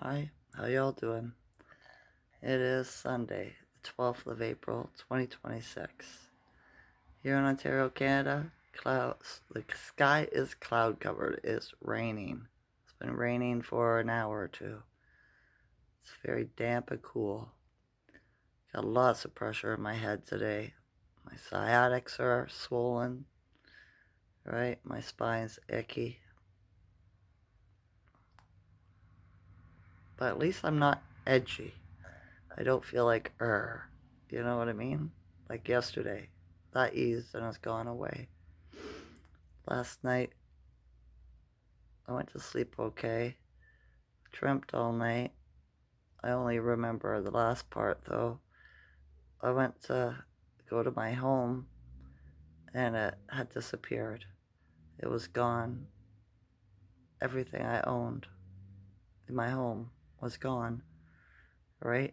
Hi, how y'all doing? It is Sunday, the 12th of April, 2026. Here in Ontario, Canada, the sky is cloud covered. It's raining. It's been raining for an hour or two. It's very damp and cool. Got lots of pressure in my head today. My sciatics are swollen, right? My spine's icky. But at least I'm not edgy. I don't feel like, you know what I mean? Like yesterday. That eased and it's gone away. Last night, I went to sleep okay. Dreamt all night. I only remember the last part though. I went to go to my home and it had disappeared. It was gone. Everything I owned in my home was gone, right?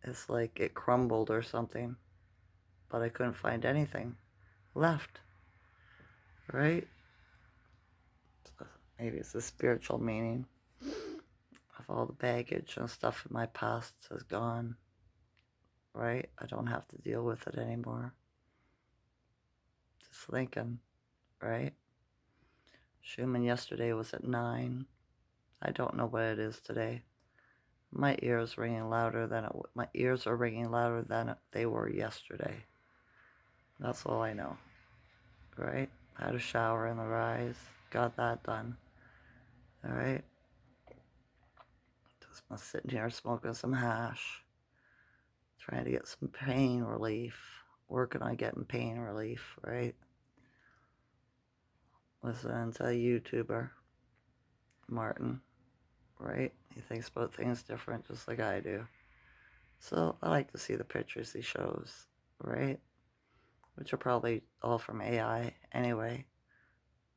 It's like it crumbled or something, but I couldn't find anything left, right? Maybe it's a spiritual meaning of all the baggage and stuff in my past is gone, right? I don't have to deal with it anymore. Just thinking, right? Schuman yesterday was at 9. I don't know what it is today. My ears are ringing louder than they were yesterday. That's all I know, right? Had a shower in the rise, got that done, all right? Just sitting here smoking some hash, trying to get some pain relief, working on getting pain relief, right? Listening to a YouTuber, Martin, right? He thinks about things different just like I do. So I like to see the pictures he shows, right? Which are probably all from AI anyway,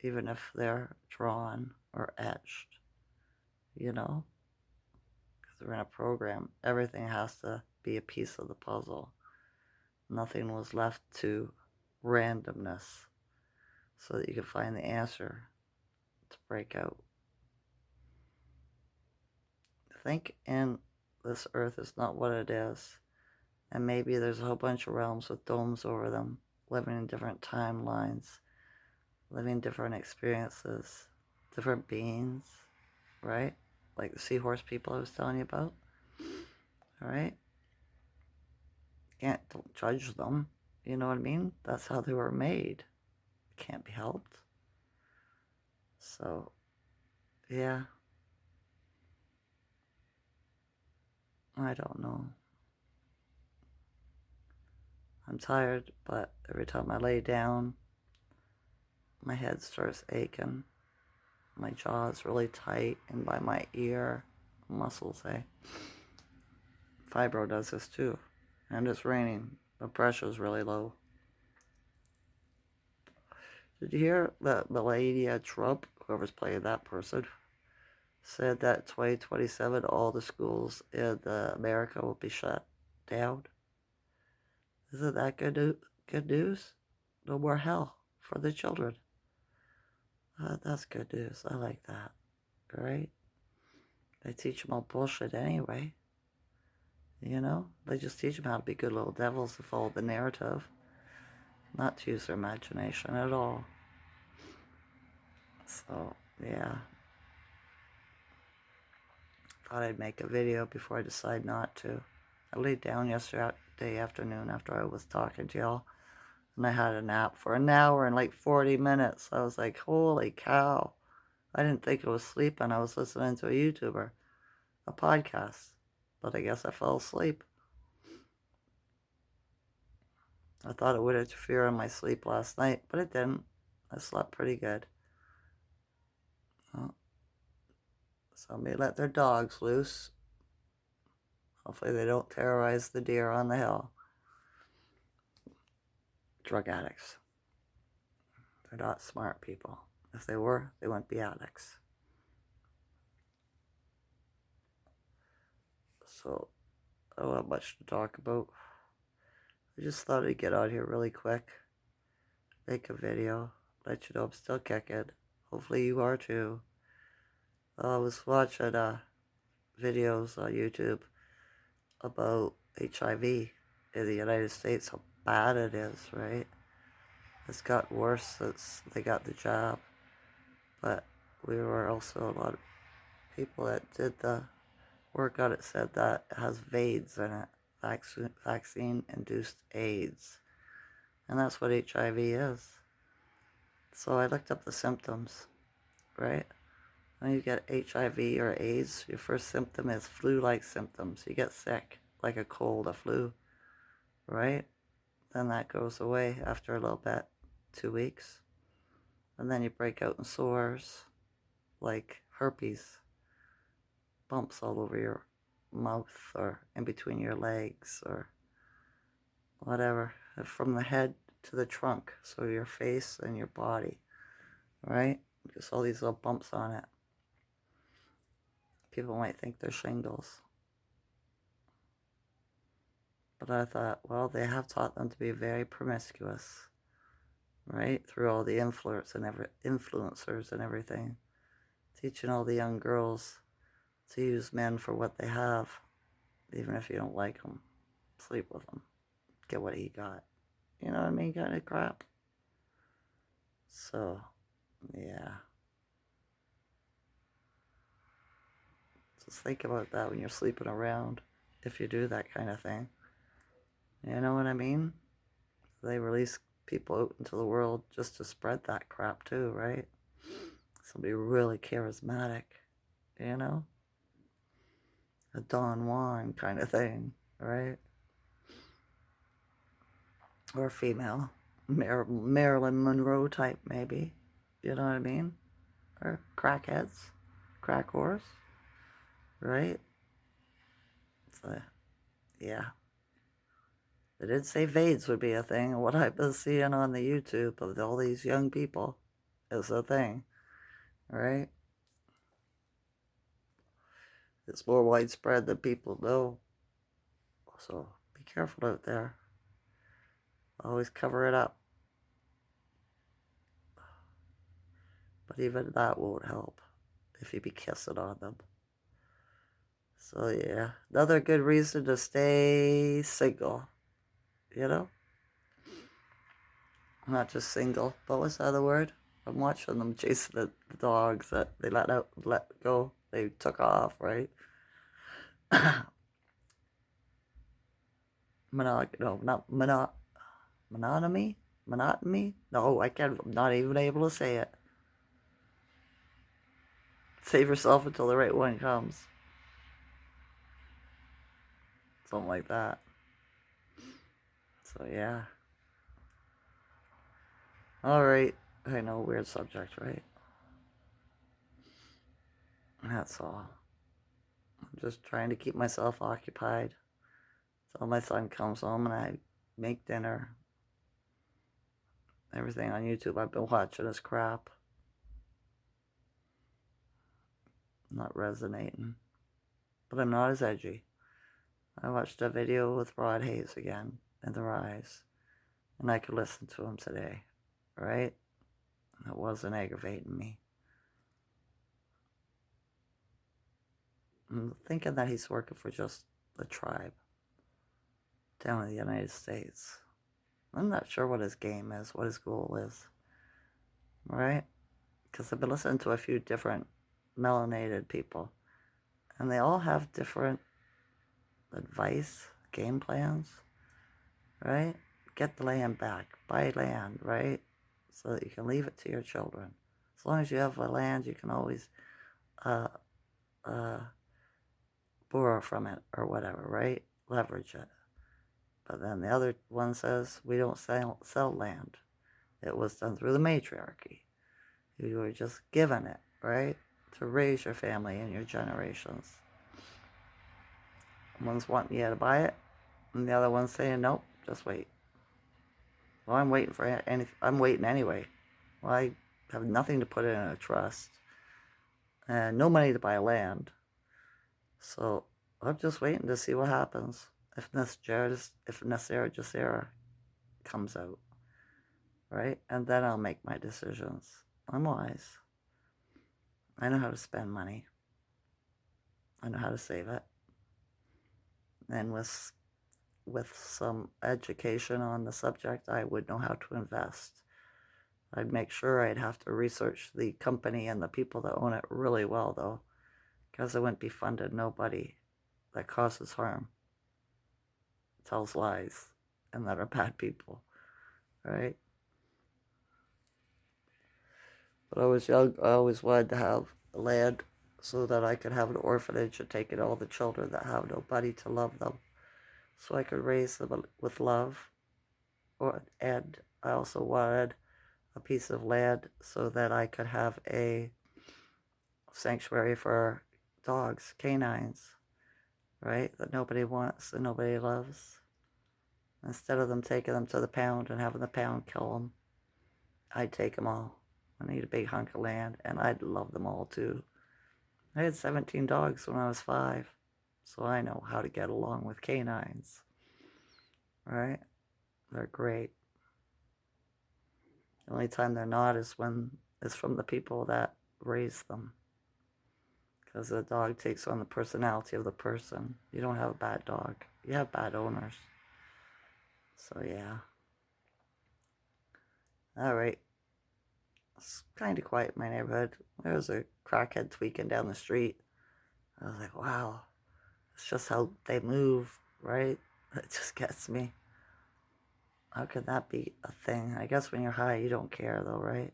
even if they're drawn or etched, you know? Because we're in a program. Everything has to be a piece of the puzzle. Nothing was left to randomness so that you could find the answer to break out. Think in this earth is not what it is. And maybe there's a whole bunch of realms with domes over them, living in different timelines, living different experiences, different beings, right? Like the seahorse people I was telling you about, all right? Don't judge them, you know what I mean? That's how they were made. It can't be helped. So, yeah, I don't know. I'm tired, but every time I lay down, my head starts aching. My jaw is really tight, and by my ear muscles, Fibro does this too. And it's raining. The pressure's really low. Did you hear that Melania Trump, whoever's playing that person, said that 2027 all the schools in America will be shut down? Isn't that good news? No more hell for the children. That's good news. I like that. Right? They teach them all bullshit anyway. You know? They just teach them how to be good little devils to follow the narrative, not to use their imagination at all. So, yeah. Thought I'd make a video before I decide not to. I laid down yesterday afternoon after I was talking to y'all, and I had a nap for an hour and like 40 minutes. I was like, holy cow. I didn't think I was sleeping. I was listening to a YouTuber, a podcast, but I guess I fell asleep. I thought it would interfere in my sleep last night, but it didn't. I slept pretty good. Oh, somebody let their dogs loose. Hopefully they don't terrorize the deer on the hill. Drug addicts. They're not smart people. If they were, they wouldn't be addicts. So, I don't have much to talk about. I just thought I'd get out here really quick, make a video, let you know I'm still kicking. Hopefully you are too. I was watching a videos on YouTube about HIV in the United States, how bad it is, right? It's got worse since they got the jab. But we were also a lot of people that did the work on it said that it has VAIDS in it, vaccine-induced AIDS. And that's what HIV is. So I looked up the symptoms, right? When you get HIV or AIDS, your first symptom is flu-like symptoms. You get sick, like a cold, a flu, right? Then that goes away after a little bit, 2 weeks. And then you break out in sores, like herpes, bumps all over your mouth or in between your legs or whatever, from the head to the trunk, so your face and your body, right? Just all these little bumps on it. People might think they're shingles. But I thought, well, they have taught them to be very promiscuous, right? Through all the influencers and everything. Teaching all the young girls to use men for what they have, even if you don't like them. Sleep with them. Get what he got. You know what I mean? Kind of crap. So, yeah. Just think about that when you're sleeping around, if you do that kind of thing. You know what I mean? They release people out into the world just to spread that crap too, right? Somebody really charismatic, you know? A Don Juan kind of thing, right? Or a female. Marilyn Monroe type, maybe. You know what I mean? Or crackheads. Crack whores. Right? So, yeah. They did say VAIDS would be a thing. What I've been seeing on the YouTube of all these young people is a thing. Right? It's more widespread than people know. So be careful out there. Always cover it up. But even that won't help if you be kissing on them. So yeah, another good reason to stay single. You know? Not just single, but what's the other word? I'm watching them chasing the dogs that they let go. They took off, right? Monogamy? Monotony? No, I'm not even able to say it. Save yourself until the right one comes. Something like that. So, yeah. Alright. I know, weird subject, right? That's all. I'm just trying to keep myself occupied till my son comes home and I make dinner. Everything on YouTube I've been watching is crap. Not resonating. But I'm not as edgy. I watched a video with Rod Hayes again in the Rise, and I could listen to him today, right? It wasn't aggravating me. I'm thinking that he's working for just the tribe down in the United States. I'm not sure what his game is, what his goal is, right? Because I've been listening to a few different melanated people, and they all have different advice, game plans, right? Get the land back, buy land, right? So that you can leave it to your children. As long as you have the land, you can always uh, borrow from it or whatever, right? Leverage it. But then the other one says we don't sell land. It was done through the matriarchy. You were just given it, right? To raise your family and your generations. One's wanting you to buy it, and the other one's saying, nope, just wait. Well, I'm waiting anyway. Well, I have nothing to put in a trust, and no money to buy land. So I'm just waiting to see what happens if Nasser Jassera comes out, right? And then I'll make my decisions. I'm wise. I know how to spend money. I know how to save it. And with some education on the subject, I would know how to invest. I'd make sure I'd have to research the company and the people that own it really well, though, because it wouldn't be funded nobody that causes harm, tells lies, and that are bad people, right? But I was young, I always wanted to have land so that I could have an orphanage and take in all the children that have nobody to love them, so I could raise them with love. And I also wanted a piece of land so that I could have a sanctuary for dogs, canines, right? That nobody wants and nobody loves. Instead of them taking them to the pound and having the pound kill them, I'd take them all. I need a big hunk of land, and I'd love them all too. I had 17 dogs when I was 5, so I know how to get along with canines, right? They're great. The only time they're not is when it's from the people that raise them. Because the dog takes on the personality of the person. You don't have a bad dog. You have bad owners. So yeah. Alright. It's kind of quiet in my neighborhood. There was a crackhead tweaking down the street. I was like, wow. It's just how they move, right? It just gets me. How could that be a thing? I guess when you're high, you don't care though, right?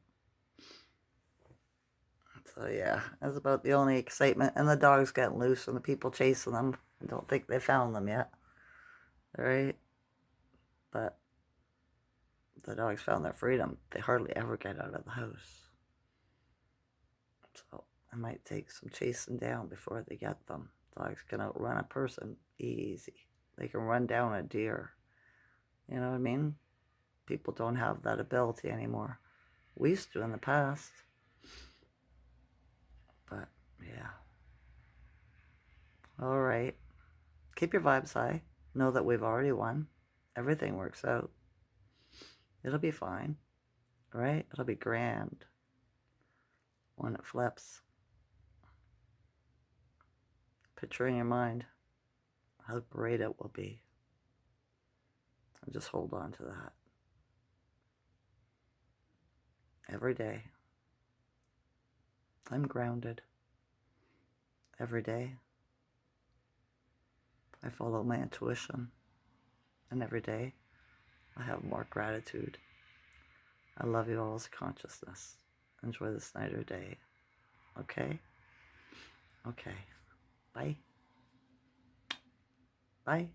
So yeah, that's about the only excitement. And the dog's getting loose and the people chasing them. I don't think they found them yet. Right? But the dogs found their freedom. They hardly ever get out of the house. So I might take some chasing down before they get them. Dogs can outrun a person easy. They can run down a deer. You know what I mean? People don't have that ability anymore. We used to in the past. But yeah. Alright. Keep your vibes high. Know that we've already won. Everything works out. It'll be fine. Right? It'll be grand when it flips. Picture in your mind how great it will be. And just hold on to that. Every day, I'm grounded. Every day, I follow my intuition. And every day, I have more gratitude. I love you all's consciousness. Enjoy this night or day. Okay? Okay. Bye. Bye.